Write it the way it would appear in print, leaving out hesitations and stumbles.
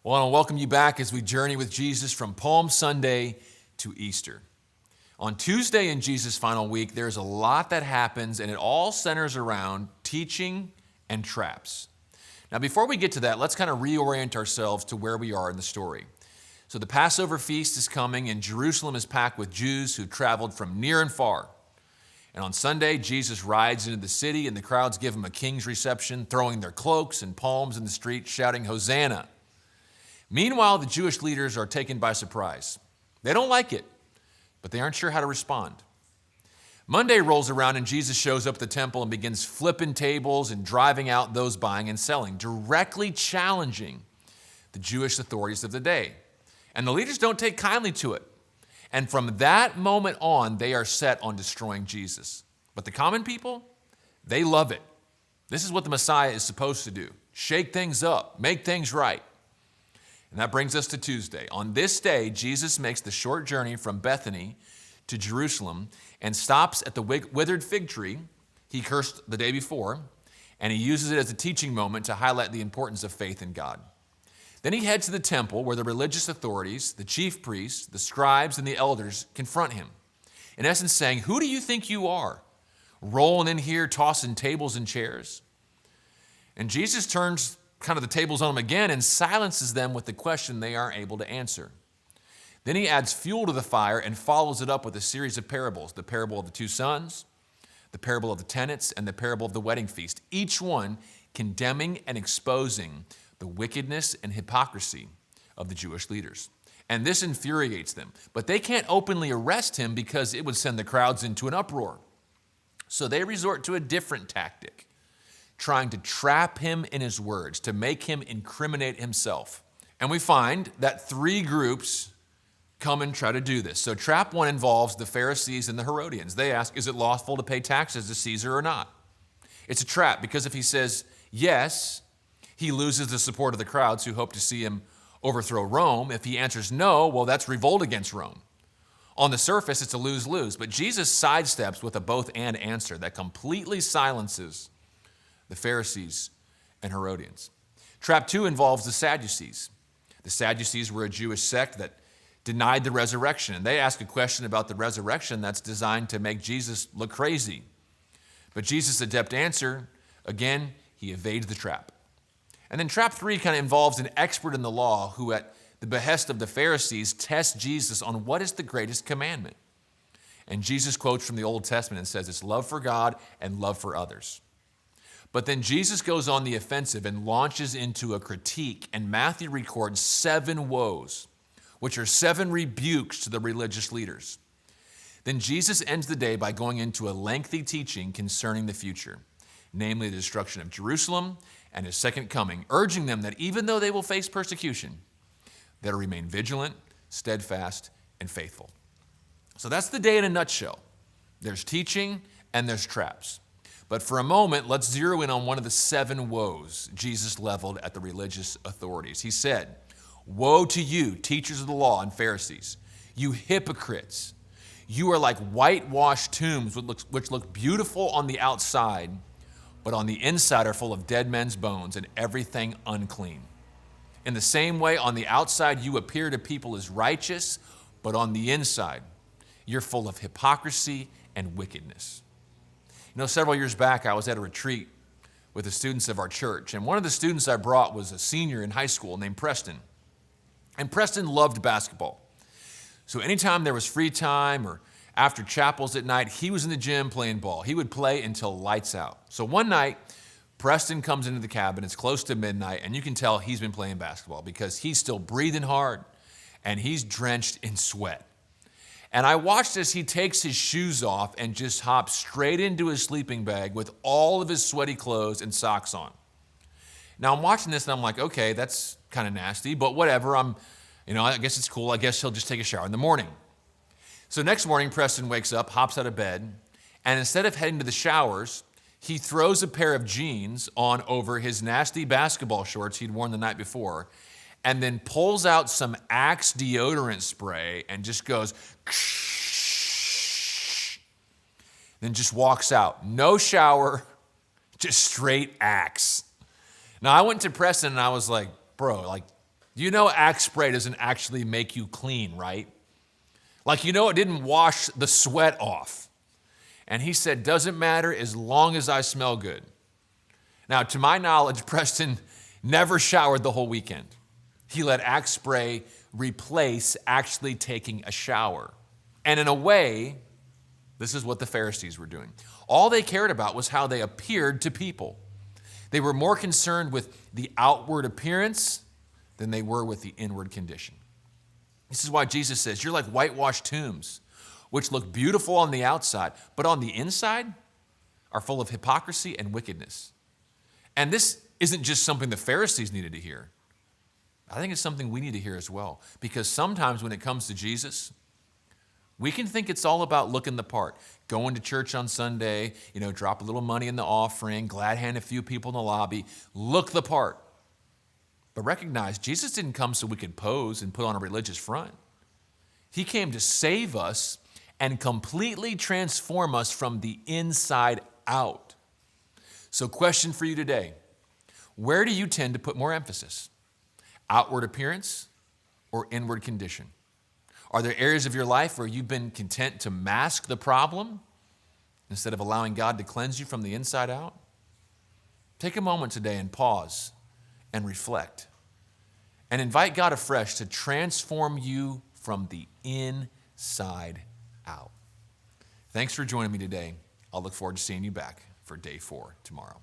Well, I want to welcome you back as we journey with Jesus from Palm Sunday to Easter. On Tuesday in Jesus' final week, there's a lot that happens, and it all centers around teaching and traps. Now, before we get to that, let's kind of reorient ourselves to where we are in the story. So the Passover feast is coming, and Jerusalem is packed with Jews who traveled from near and far. And on Sunday, Jesus rides into the city, and the crowds give him a king's reception, throwing their cloaks and palms in the street, shouting, "Hosanna." Meanwhile, the Jewish leaders are taken by surprise. They don't like it, but they aren't sure how to respond. Monday rolls around and Jesus shows up at the temple and begins flipping tables and driving out those buying and selling, directly challenging the Jewish authorities of the day. And the leaders don't take kindly to it. And from that moment on, they are set on destroying Jesus. But the common people, they love it. This is what the Messiah is supposed to do: shake things up, make things right. And that brings us to Tuesday. On this day, Jesus makes the short journey from Bethany to Jerusalem and stops at the withered fig tree he cursed the day before, and he uses it as a teaching moment to highlight the importance of faith in God. Then he heads to the temple where the religious authorities, the chief priests, the scribes, and the elders confront him, in essence saying, "Who do you think you are, rolling in here, tossing tables and chairs?" And Jesus turns kind of the tables on them again and silences them with the question they aren't able to answer. Then he adds fuel to the fire and follows it up with a series of parables: the parable of the two sons, the parable of the tenants, and the parable of the wedding feast, each one condemning and exposing the wickedness and hypocrisy of the Jewish leaders. And this infuriates them, but they can't openly arrest him because it would send the crowds into an uproar. So they resort to a different tactic, trying to trap him in his words, to make him incriminate himself. And we find that three groups come and try to do this. So trap one involves the Pharisees and the Herodians. They ask, is it lawful to pay taxes to Caesar or not? It's a trap because if he says yes, he loses the support of the crowds who hope to see him overthrow Rome. If he answers no, well, that's revolt against Rome. On the surface, it's a lose-lose, but Jesus sidesteps with a both-and answer that completely silences the Pharisees and Herodians. Trap 2 involves the Sadducees. The Sadducees were a Jewish sect that denied the resurrection, and they ask a question about the resurrection that's designed to make Jesus look crazy. But Jesus' adept answer, again, he evades the trap. And then trap 3 kind of involves an expert in the law who, at the behest of the Pharisees, tests Jesus on what is the greatest commandment. And Jesus quotes from the Old Testament and says it's love for God and love for others. But then Jesus goes on the offensive and launches into a critique, and Matthew records 7 woes, which are 7 rebukes to the religious leaders. Then Jesus ends the day by going into a lengthy teaching concerning the future, namely the destruction of Jerusalem and his second coming, urging them that even though they will face persecution, they'll remain vigilant, steadfast, and faithful. So that's the day in a nutshell. There's teaching and there's traps. But for a moment, let's zero in on one of the 7 woes Jesus leveled at the religious authorities. He said, "Woe to you, teachers of the law and Pharisees, you hypocrites! You are like whitewashed tombs which look beautiful on the outside, but on the inside are full of dead men's bones and everything unclean. In the same way, on the outside you appear to people as righteous, but on the inside you're full of hypocrisy and wickedness." You know, several years back, I was at a retreat with the students of our church, and one of the students I brought was a senior in high school named Preston. And Preston loved basketball. So anytime there was free time or after chapels at night, he was in the gym playing ball. He would play until lights out. So one night, Preston comes into the cabin. It's close to midnight, and you can tell he's been playing basketball because he's still breathing hard and he's drenched in sweat. And I watched as he takes his shoes off and just hops straight into his sleeping bag with all of his sweaty clothes and socks on. Now I'm watching this and I'm like, okay, that's kind of nasty, but whatever. I guess it's cool. I guess he'll just take a shower in the morning. So next morning, Preston wakes up, hops out of bed, and instead of heading to the showers, he throws a pair of jeans on over his nasty basketball shorts he'd worn the night before, and then pulls out some Axe deodorant spray and just goes, then just walks out. No shower, just straight Axe. Now I went to Preston and I was like, bro, You know Axe spray doesn't actually make you clean, right? Like, you know it didn't wash the sweat off. And he said, doesn't matter as long as I smell good. Now, to my knowledge, Preston never showered the whole weekend. He let Axe spray replace actually taking a shower. And in a way, this is what the Pharisees were doing. All they cared about was how they appeared to people. They were more concerned with the outward appearance than they were with the inward condition. This is why Jesus says, you're like whitewashed tombs, which look beautiful on the outside, but on the inside are full of hypocrisy and wickedness. And this isn't just something the Pharisees needed to hear. I think it's something we need to hear as well. Because sometimes when it comes to Jesus, we can think it's all about looking the part, going to church on Sunday, drop a little money in the offering, glad hand a few people in the lobby, look the part. But recognize Jesus didn't come so we could pose and put on a religious front. He came to save us and completely transform us from the inside out. So question for you today, where do you tend to put more emphasis? Outward appearance or inward condition? Are there areas of your life where you've been content to mask the problem instead of allowing God to cleanse you from the inside out? Take a moment today and pause and reflect and invite God afresh to transform you from the inside out. Thanks for joining me today. I'll look forward to seeing you back for day 4 tomorrow.